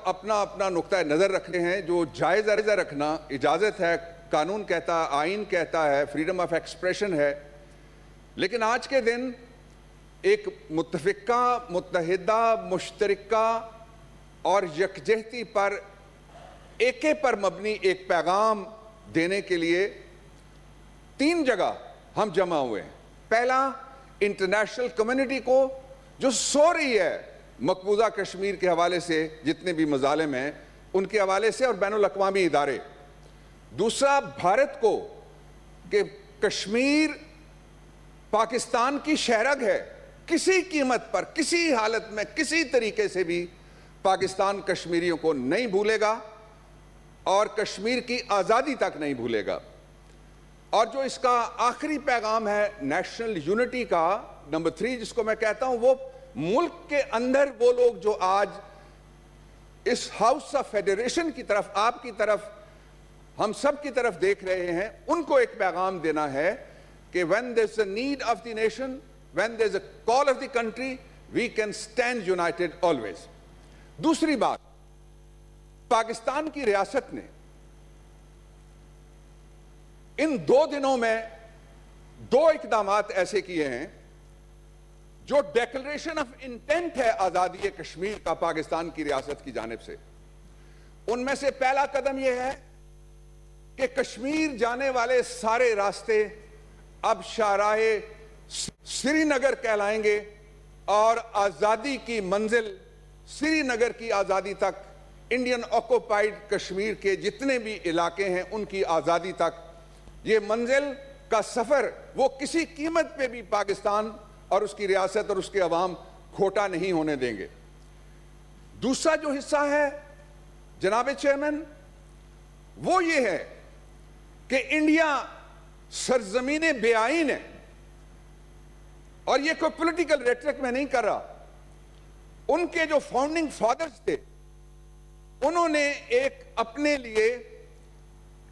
اپنا اپنا نقطہ نظر رکھتے ہیں جو جائزہ رکھنا اجازت ہے، قانون کہتا ہے، آئین کہتا ہے، فریڈم آف ایکسپریشن ہے. لیکن آج کے دن ایک متفقہ، متحدہ، مشترکہ اور یکجہتی پر ایکے پر مبنی ایک پیغام دینے کے لیے 3 جگہ ہم جمع ہوئے ہیں. پہلا، انٹرنیشنل کمیونٹی کو جو سو رہی ہے مقبوضہ کشمیر کے حوالے سے، جتنے بھی مظالم ہیں ان کے حوالے سے، اور بین الاقوامی ادارے. دوسرا، بھارت کو کہ کشمیر پاکستان کی شہرگ ہے، کسی قیمت پر، کسی حالت میں، کسی طریقے سے بھی پاکستان کشمیریوں کو نہیں بھولے گا اور کشمیر کی آزادی تک نہیں بھولے گا. اور جو اس کا آخری پیغام ہے نیشنل یونٹی کا، نمبر 3 جس کو میں کہتا ہوں، وہ ملک کے اندر وہ لوگ جو آج اس ہاؤس آف فیڈریشن کی طرف، آپ کی طرف، ہم سب کی طرف دیکھ رہے ہیں، ان کو ایک پیغام دینا ہے کہ when there's a need of the nation, when there's a call of the country, we can stand united always. دوسری بات، پاکستان کی ریاست نے ان 2 دنوں میں 2 اقدامات ایسے کیے ہیں جو ڈیکلریشن آف انٹینٹ ہے آزادی کشمیر کا پاکستان کی ریاست کی جانب سے. ان میں سے پہلا قدم یہ ہے کہ کشمیر جانے والے سارے راستے اب شاہراہ سری نگر کہلائیں گے، اور آزادی کی منزل، سری نگر کی آزادی تک، انڈین آکوپائیڈ کشمیر کے جتنے بھی علاقے ہیں ان کی آزادی تک، یہ منزل کا سفر وہ کسی قیمت پہ بھی پاکستان اور اس کی ریاست اور اس کے عوام کھوٹا نہیں ہونے دیں گے. دوسرا جو حصہ ہے جناب چیئرمین، وہ یہ ہے کہ انڈیا سرزمین بے آئین ہے، اور یہ کوئی پولیٹیکل ریٹرک میں نہیں کر رہا. ان کے جو فاؤنڈنگ فادرز تھے انہوں نے ایک اپنے لیے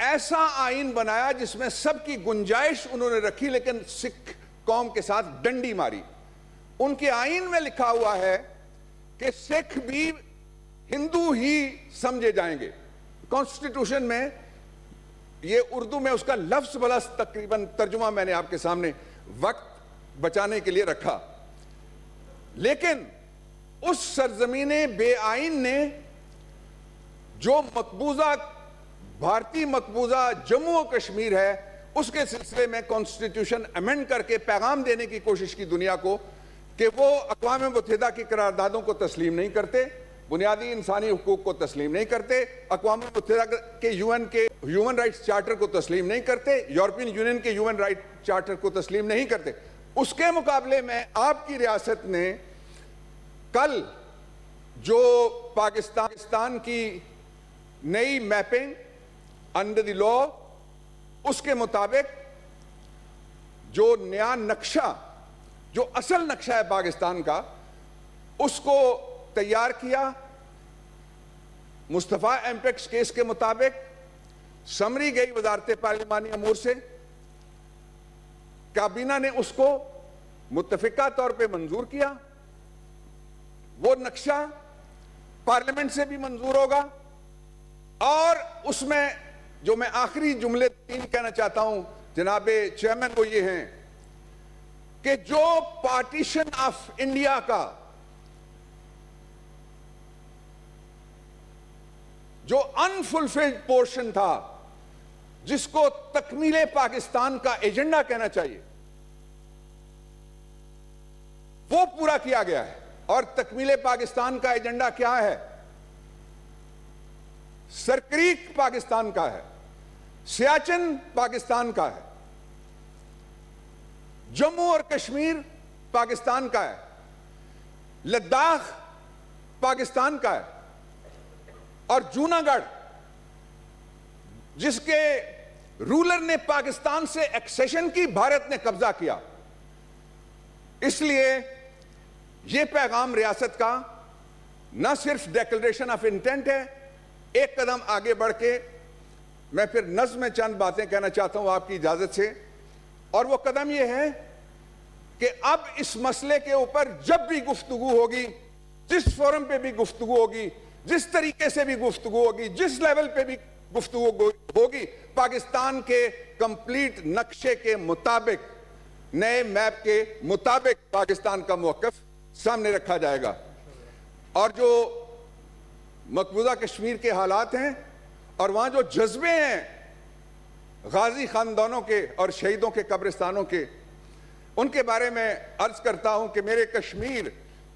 ایسا آئین بنایا جس میں سب کی گنجائش انہوں نے رکھی، لیکن سکھ قوم کے ساتھ ڈنڈی ماری. ان کے آئین میں لکھا ہوا ہے کہ سکھ بھی ہندو ہی سمجھے جائیں گے. کانسٹیٹیوشن میں یہ اردو میں اس کا لفظ بلا تقریباً ترجمہ میں نے آپ کے سامنے وقت بچانے کے لیے رکھا. لیکن اس سرزمین بے آئین نے جو مقبوضہ بھارتی مقبوضہ جموں و کشمیر ہے، اس کے سلسلے میں کانسٹیٹیوشن امینڈ کر کے پیغام دینے کی کوشش کی دنیا کو کہ وہ اقوام متحدہ کی قراردادوں کو تسلیم نہیں کرتے، بنیادی انسانی حقوق کو تسلیم نہیں کرتے، اقوام متحدہ کے UN کے ہیومن رائٹس چارٹر کو تسلیم نہیں کرتے، یورپین یونین کے ہیومن رائٹ چارٹر کو تسلیم نہیں کرتے. اس کے مقابلے میں آپ کی ریاست نے کل جو پاکستان کی نئی میپنگ انڈر دی لا، اس کے مطابق جو نیا نقشہ، جو اصل نقشہ ہے پاکستان کا، اس کو تیار کیا. مصطفیٰ ایمپیکس کیس کے مطابق سمری گئی وزارت پارلیمانی امور سے، کابینہ نے اس کو متفقہ طور پہ منظور کیا. وہ نقشہ پارلیمنٹ سے بھی منظور ہوگا، اور اس میں جو میں آخری جملے 3 کہنا چاہتا ہوں جناب چیئرمین، وہ یہ ہیں کہ جو پارٹیشن آف انڈیا کا جو انفلفلڈ پورشن تھا، جس کو تکمیل پاکستان کا ایجنڈا کہنا چاہیے، وہ پورا کیا گیا ہے. اور تکمیل پاکستان کا ایجنڈا کیا ہے؟ سرکریک پاکستان کا ہے، سیاچن پاکستان کا ہے، جموں اور کشمیر پاکستان کا ہے، لداخ پاکستان کا ہے، اور جوناگڑھ جس کے رولر نے پاکستان سے ایکسیشن کی، بھارت نے قبضہ کیا. اس لیے یہ پیغام ریاست کا نہ صرف ڈیکلریشن آف انٹینٹ ہے، ایک قدم آگے بڑھ کے میں پھر نظم میں چند باتیں کہنا چاہتا ہوں آپ کی اجازت سے. اور وہ قدم یہ ہے کہ اب اس مسئلے کے اوپر جب بھی گفتگو ہوگی، جس فورم پہ بھی گفتگو ہوگی، جس طریقے سے بھی گفتگو ہوگی, جس لیول پہ بھی گفتگو ہوگی, پاکستان کے کمپلیٹ نقشے کے مطابق, نئے میپ کے مطابق پاکستان کا موقف سامنے رکھا جائے گا. اور جو مقبوضہ کشمیر کے حالات ہیں اور وہاں جو جذبے ہیں غازی خاندانوں کے اور شہیدوں کے قبرستانوں کے, ان کے بارے میں عرض کرتا ہوں کہ میرے کشمیر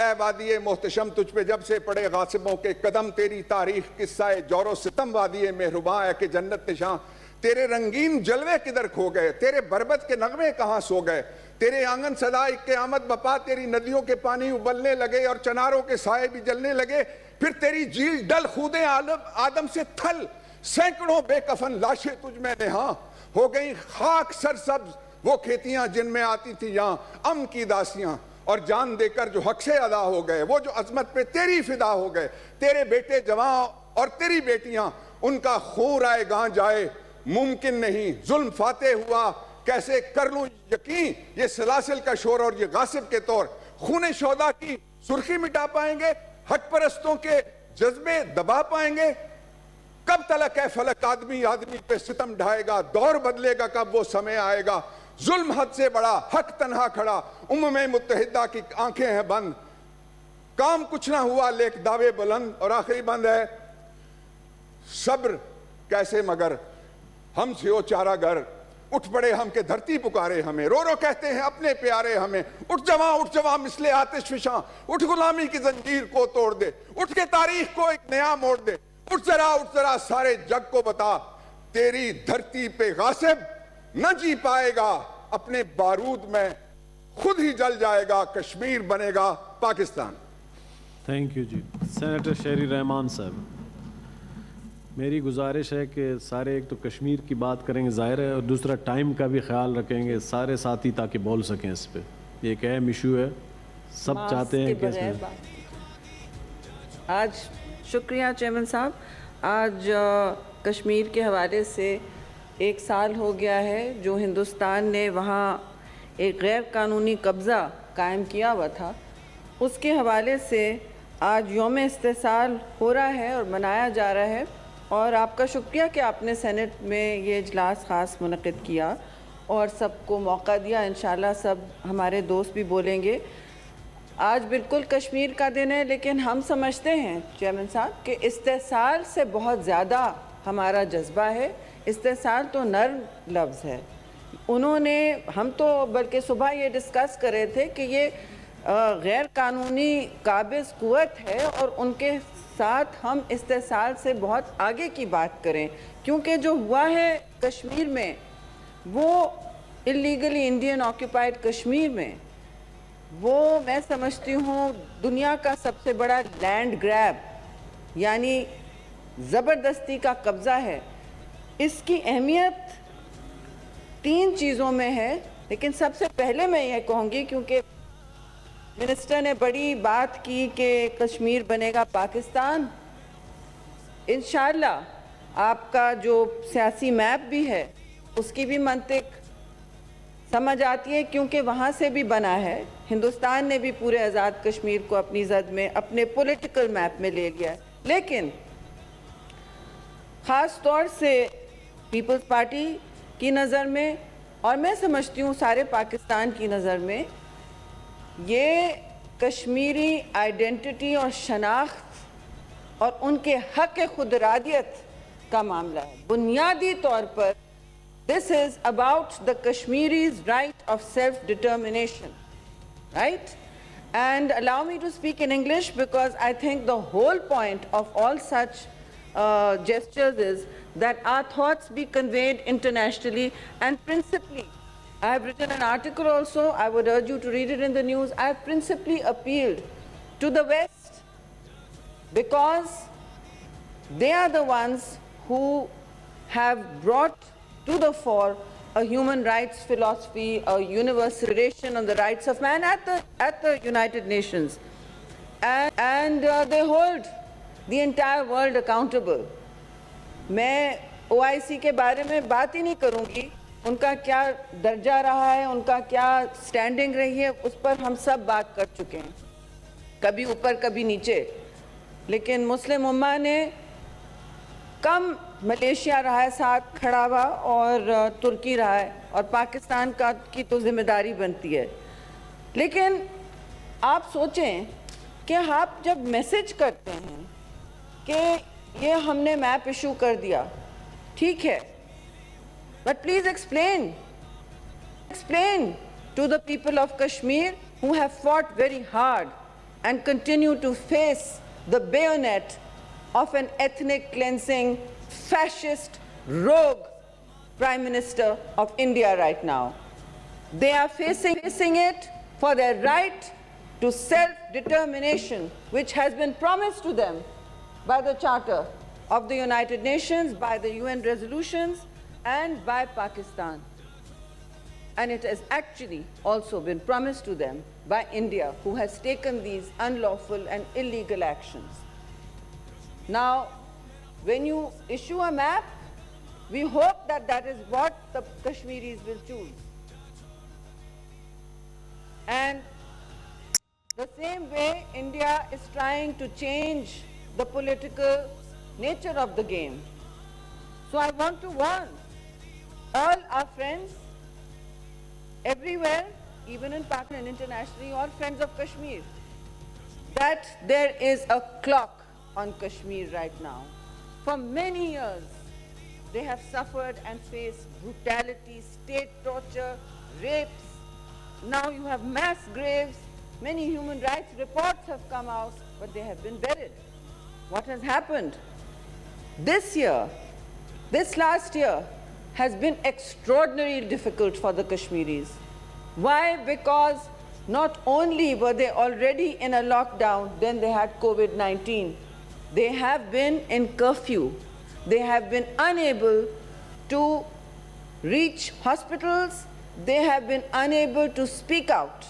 اے وادی محتشم, تجھ پہ جب سے پڑے غاصبوں کے قدم, تیری تاریخ قصہ جور و ستم وادی مہرباں ہے کہ جنت نشاں, تیرے رنگین جلوے کدھر کھو گئے, تیرے بربت کے نغمے کہاں سو گئے, تیرے آنگن صدائے قیامت بپا, تیری ندیوں کے پانی ابلنے لگے اور چناروں کے سائے بھی جلنے لگے, پھر تیری جھیل ڈل خودیں آدم سے تھل, سینکڑوں بے کفن لاشیں تجھ میں نہاں, ہو گئی خاک سرسبز وہ کھیتیاں جن میں آتی تھی یہاں امن کی داسیاں, اور جان دے کر جو حق سے ادا ہو گئے, وہ جو عظمت پہ تیری فدا ہو گئے, تیرے بیٹے جوان اور تیری بیٹیاں, ان کا خون رائے گاں جائے ممکن نہیں, ظلم فاتح ہوا کیسے کر لوں یقین, یہ سلاسل کا شور اور یہ غاصب کے طور خون شہداء کی سرخی مٹا پائیں گے, حق پرستوں کے جذبے دبا پائیں گے, کب تلک ہے فلک آدمی پہ ستم ڈھائے گا, دور بدلے گا کب وہ سمے آئے گا, ظلم حد سے بڑا حق تنہا کھڑا, متحدہ کی آنکھیں ہیں بند, کام کچھ نہ ہوا لیک دعوے بلند, اور آخری بند ہے صبر کیسے مگر ہم سے ہو چارہ گر, اٹھ پڑے ہم کے دھرتی پکارے ہمیں, رو رو کہتے ہیں اپنے پیارے ہمیں, اٹھ جواں مثل آتش فشاں, اٹھ غلامی کی زنجیر کو توڑ دے, اٹھ کے تاریخ کو ایک نیا موڑ دے, اٹھ ذرا سارے جگ کو بتا, تیری دھرتی پہ غاصب نہ جی پائے گا, اپنے بارود میں خود ہی جل جائے گا, کشمیر بنے گا Pakistan. Thank you ji. Senator Sherry Rehman صاحب, میری گزارش ہے کہ سارے ایک تو کشمیر کی بات کریں گے ظاہر ہے, اور دوسرا ٹائم کا بھی خیال رکھیں گے سارے ساتھی تاکہ بول سکیں اس پہ, یہ ایک اہم ایشو ہے, سب چاہتے ہیں کہ اس میں. آج شکریہ چیئرمین صاحب, آج کشمیر کے حوالے سے 1 سال ہو گیا ہے جو ہندوستان نے وہاں ایک غیر قانونی قبضہ قائم کیا ہوا تھا, اس کے حوالے سے آج یوم استحصال ہو رہا ہے اور منایا جا رہا ہے, اور آپ کا شکریہ کہ آپ نے سینٹ میں یہ اجلاس خاص منعقد کیا اور سب کو موقع دیا. انشاءاللہ سب ہمارے دوست بھی بولیں گے. آج بالکل کشمیر کا دن ہے, لیکن ہم سمجھتے ہیں چیئرمین صاحب کہ استحصال سے بہت زیادہ ہمارا جذبہ ہے. استحصال تو نرم لفظ ہے, انہوں نے, ہم تو بلکہ صبح یہ ڈسکس کر رہے تھے کہ یہ غیر قانونی قابض قوت ہے, اور ان کے ساتھ ہم استحصال سے بہت آگے کی بات کریں, کیونکہ جو ہوا ہے کشمیر میں وہ اللیگلی انڈین آکیوپائڈ کشمیر میں, وہ میں سمجھتی ہوں دنیا کا سب سے بڑا لینڈ گریب, یعنی زبردستی کا قبضہ ہے. اس کی اہمیت 3 چیزوں میں ہے, لیکن سب سے پہلے میں یہ کہوں گی, کیونکہ منسٹر نے بڑی بات کی کہ کشمیر بنے گا پاکستان. انشاءاللہ آپ کا جو سیاسی میپ بھی ہے اس کی بھی منطق سمجھ آتی ہے, کیونکہ وہاں سے بھی بنا ہے. ہندوستان نے بھی پورے آزاد کشمیر کو اپنی زد میں اپنے پولیٹیکل میپ میں لے لیا ہے, لیکن خاص طور سے پیپلز پارٹی کی نظر میں, اور میں سمجھتی ہوں سارے پاکستان کی نظر میں, یہ کشمیری آئیڈینٹی اور شناخت اور ان کے حق خود ارادیت کا معاملہ ہے. بنیادی طور پر this is about the Kashmiris' right of self-determination, right? And allow me to speak in English, because I think the whole point of all such gestures is that our thoughts be conveyed internationally, and principally, I have written an article also, I would urge you to read it in the news. I have principally appealed to the West, because they are the ones who have brought to the fore a human rights philosophy, a universal relation on the rights of man at the United Nations. And they hold the entire world accountable. میں OIC کے بارے میں بات ہی نہیں کروں گی, ان کا کیا درجہ رہا ہے, ان کا کیا سٹینڈنگ رہی ہے, اس پر ہم سب بات کر چکے ہیں, کبھی اوپر کبھی نیچے. لیکن مسلم امہ نے کم ملیشیا رہا ہے ساتھ کھڑا ہوا اور ترکی رہا ہے، اور پاکستان کی تو ذمہ داری بنتی ہے. لیکن آپ سوچیں کہ آپ جب میسج کرتے ہیں کہ یہ ہم نے میپ ایشو کر دیا، ٹھیک ہے، but please explain to the people of Kashmir who have fought very hard and continue to face the bayonet of an ethnic cleansing, fascist, rogue Prime Minister of India right now. They are facing it for their right to self-determination, which has been promised to them by the Charter of the United Nations, by the UN resolutions, and by Pakistan. And it has actually also been promised to them by India, who has taken these unlawful and illegal actions. Now, when you issue a map, we hope that that is what the Kashmiris will choose. And the same way, India is trying to change the political nature of the game. So I want to warn all our friends everywhere, even in Pakistan and internationally, all friends of Kashmir, that there is a clock on Kashmir right now. For many years, they have suffered and faced brutality, state torture, rapes. Now you have mass graves. Many human rights reports have come out, but they have been buried. What has happened? This last year, has been extraordinarily difficult for the Kashmiris. Why? Because not only were they already in a lockdown, then they had COVID-19. They have been in curfew. They have been unable to reach hospitals. They have been unable to speak out.